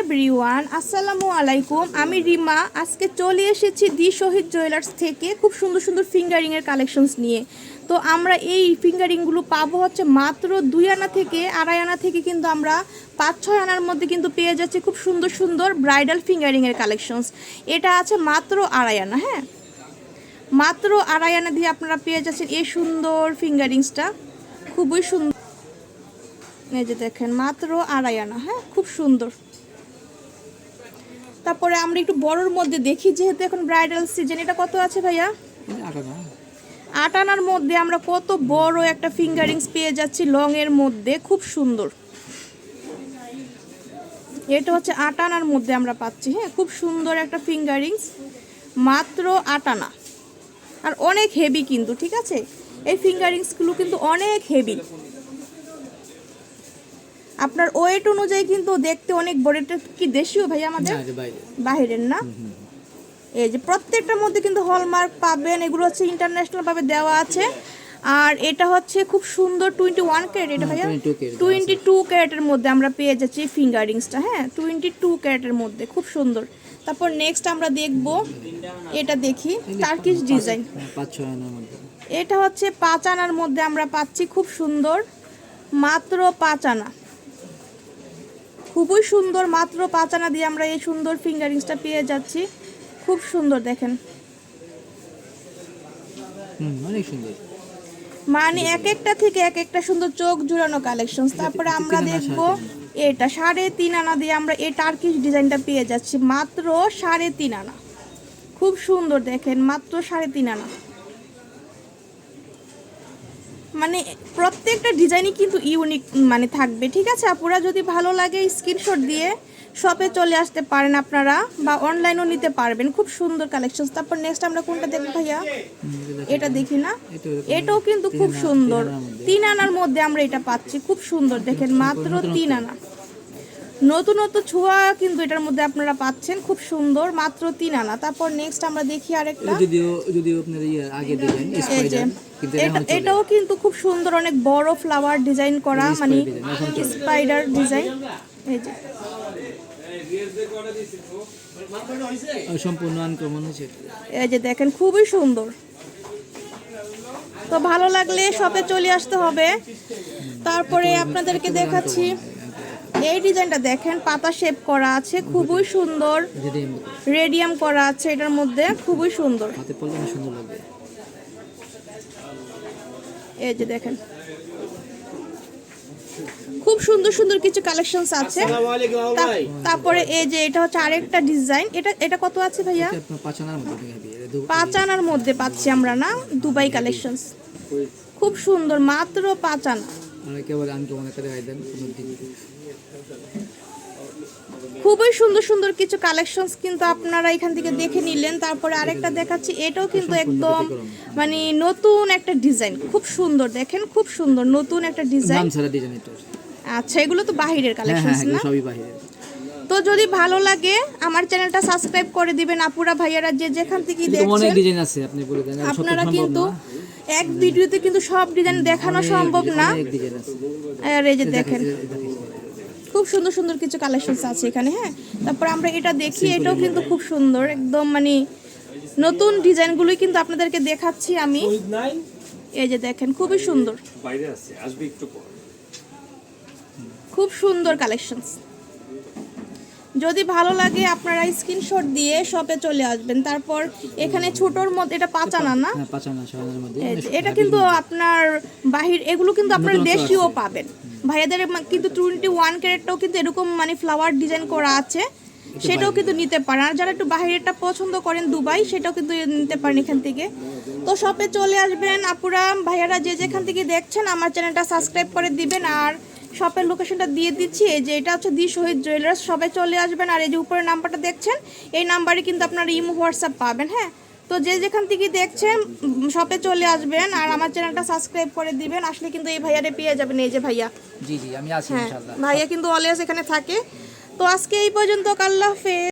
Everyone, আসসালামু আলাইকুম। আমি রিমা। আজকে চলে এসেছি দি শহীদ জুয়েলার্স থেকে খুব সুন্দর সুন্দর ফিঙ্গারিংয়ের কালেকশনস নিয়ে। তো আমরা এই ফিঙ্গারিংগুলো পাবো হচ্ছে মাত্র 2 আনা থেকে 2.5 আনা থেকে, কিন্তু আমরা 5-6 আনার মধ্যে কিন্তু পেয়ে যাচ্ছি খুব সুন্দর সুন্দর ব্রাইডাল ফিঙ্গারিংয়ের কালেকশনস। এটা আছে মাত্র 2.5 আনা। হ্যাঁ, মাত্র 2.5 আনা দিয়ে আপনারা পেয়ে যাচ্ছেন এই সুন্দর ফিঙ্গারিংসটা, খুবই সুন্দর। এই যে দেখেন, মাত্র 2.5 আনা। হ্যাঁ, খুব সুন্দর। তারপরে আমরা একটু বড়র মধ্যে দেখি, যেহেতু এখন ব্রাইডাল সিজন। এটা কত আছে ভাইয়া? 8 আনার মধ্যে আমরা কত বড় একটা ফিঙ্গারিংস পেয়ে যাচ্ছি লং এর মধ্যে, খুব সুন্দর। এটা হচ্ছে 8 আনার মধ্যে আমরা পাচ্ছি। হ্যাঁ, খুব সুন্দর একটা ফিঙ্গারিংস, মাত্র 8 আনা। আর অনেক হেভি কিন্তু, ঠিক আছে? এই ফিঙ্গারিংসগুলো কিন্তু অনেক হেভি, আপনার ওয়েট অনুযায়ী কিন্তু দেখতে অনেক বড়। এটা কি দেশীয় ভাই আমাদের? বাইরের না। এই যে প্রত্যেকটার মধ্যে কিন্তু হলমার্ক পাবেন, এগুলো হচ্ছে ইন্টারন্যাশনাল ভাবে দেওয়া আছে। আর এটা হচ্ছে খুব সুন্দর 21 ক্যারেট। এটা ভাইয়া 22 ক্যারেটের মধ্যে আমরা পেয়ে যাচ্ছি ফিঙ্গারিংসটা। হ্যাঁ, 22 ক্যারেটের মধ্যে খুব সুন্দর। তারপর নেক্সট আমরা দেখব, এটা দেখি টার্কিশ ডিজাইন। এটা হচ্ছে 5 আনার মধ্যে আমরা পাচ্ছি, খুব সুন্দর, মাত্র 5 আনা। খুবই সুন্দর, মাত্র 5 আনা দিয়ে আমরা এই সুন্দর ফিঙ্গারিংসটা পেয়ে যাচ্ছি। খুব সুন্দর, দেখেন, অনেক সুন্দর। মানে এক একটা থেকে এক একটা সুন্দর চোখ জুড়ানো কালেকশন। তারপরে আমরা দেখব এটা 3.5 আনা দিয়ে আমরা এই টার্কিশ ডিজাইনটা পেয়ে যাচ্ছি, মাত্র 3.5 আনা। খুব সুন্দর, দেখেন, মাত্র 3.5 আনা। মানে প্রত্যেকটা ডিজাইনই কিন্তু ইউনিক মানে থাকবে, ঠিক আছে? আপুরা যদি ভালো লাগে স্ক্রিনশট দিয়ে শপে চলে আসতে পারেন আপনারা, বা অনলাইনও নিতে পারবেন। খুব সুন্দর কালেকশন। তারপর নেক্সট আমরা কোনটা দেখব ভাইয়া? এটা দেখি না, এটাও কিন্তু খুব সুন্দর। 3 আনার মধ্যে আমরা এটা পাচ্ছি, খুব সুন্দর, দেখেন, মাত্র 3 আনা। নতুনত্ব ছোঁয়া কিন্তু এটার মধ্যে আপনারা পাচ্ছেন, খুব সুন্দর, মাত্র 3 আনা। তারপর নেক্সট আমরা দেখি আরেকটা, যদিও আপনার আগে ডিজাইন স্পাইডার, কিন্তু এটাও কিন্তু খুব সুন্দর, অনেক বড় ফ্লাওয়ার ডিজাইন করা, মানে স্পাইডার ডিজাইন। এই যে সম্পূর্ণ আনকমন হয়েছে। এই যে দেখেন, খুবই সুন্দর। তো ভালো লাগলে শপে চলে আসতে হবে। তারপরে আপনাদেরকে দেখাচ্ছি এই ডিজাইনটা, দেখেন, পাতা শেপ করা আছে, খুবই সুন্দর, রেডিয়াম করা আছে এটার মধ্যে, খুবই সুন্দর। এই যে দেখেন, খুব সুন্দর সুন্দর কিছু কালেকশনস আছে। তারপরে এই যে এটা হচ্ছে আরেকটা ডিজাইন। এটা কত আছে ভাইয়া? 5 আনার মধ্যে পাচ্ছি আমরা, না, দুবাই কালেকশনস, খুব সুন্দর, মাত্র 5 আনা। খুবই সুন্দর সুন্দর কিছু কালেকশনস কিন্তু আপনারা এখান থেকে দেখে নিলেন। তারপরে আরেকটা দেখাচ্ছি, এটাও কিন্তু একদম মানে নতুন একটা ডিজাইন, খুব সুন্দর, দেখেন, খুব সুন্দর নতুন একটা ডিজাইন। আচ্ছা, এগুলো তো বাহিরের কালেকশনস না? তো যদি ভালো লাগে আমার চ্যানেলটা সাবস্ক্রাইব করে দিবেন আপুরা ভাইয়ারা, যে যেখান থেকে দেখছেন। আপনারা কিন্তু এক ভিডিওতে কিন্তু সব ডিজাইন দেখানো সম্ভব না। আর এই যে দেখেন, খুব সুন্দর সুন্দর কিছু কালেকশনস আছে এখানে। হ্যাঁ, তারপর আমরা এটা দেখি, এটাও কিন্তু খুব সুন্দর, একদম মানে নতুন ডিজাইনগুলোই কিন্তু আপনাদেরকে দেখাচ্ছি আমি। এই যে দেখেন, খুবই সুন্দর, খুব সুন্দর কালেকশনস। যদি ভালো লাগে আপনারা স্ক্রিনশট দিয়ে শপে চলে আসবেন। তারপর এখানে ছোটর মধ্যে এটা 5 আনা, না? এটা কিন্তু আপনার বাহির, এগুলো কিন্তু আপনারা দেশীয় পাবেন ভাইয়াদের। কিন্তু 21 ক্যারেটটাও কিন্তু এরকম মানে ফ্লাওয়ার ডিজাইন করা আছে, সেটাও কিন্তু নিতে পারেন। আর যারা একটু বাহিরেরটা পছন্দ করেন দুবাই, সেটাও কিন্তু নিতে পারেন এখান থেকে। তো শপে চলে আসবেন আপুরা ভাইয়ারা, যে যেখান থেকে দেখছেন। আমার চ্যানেলটা সাবস্ক্রাইব করে দিবেন। আর শপের লোকেশনটা দিয়ে দিচ্ছি, এই যে এটা হচ্ছে দি শহীদ জুয়েলার্স। সবাই চলে আসবেন। আর এই যে উপরের নাম্বারটা দেখছেন, এই নাম্বারে কিন্তু আপনারা ইমো হোয়াটসঅ্যাপ পাবেন। হ্যাঁ, তো যে যেখান থেকে দেখছেন শপে চলে আসবেন আর আমার চ্যানেলটা সাবস্ক্রাইব করে দিবেন। আসলে কিন্তু এই ভাইয়ারে পেয়ে যাবেন। এই যে ভাইয়া, জি জি, আমি আছি ইনশাআল্লাহ। ভাইয়া কিন্তু অলওয়েজ এখানে থাকে। তো আজকে এই পর্যন্ত, আল্লাহ হাফেজ।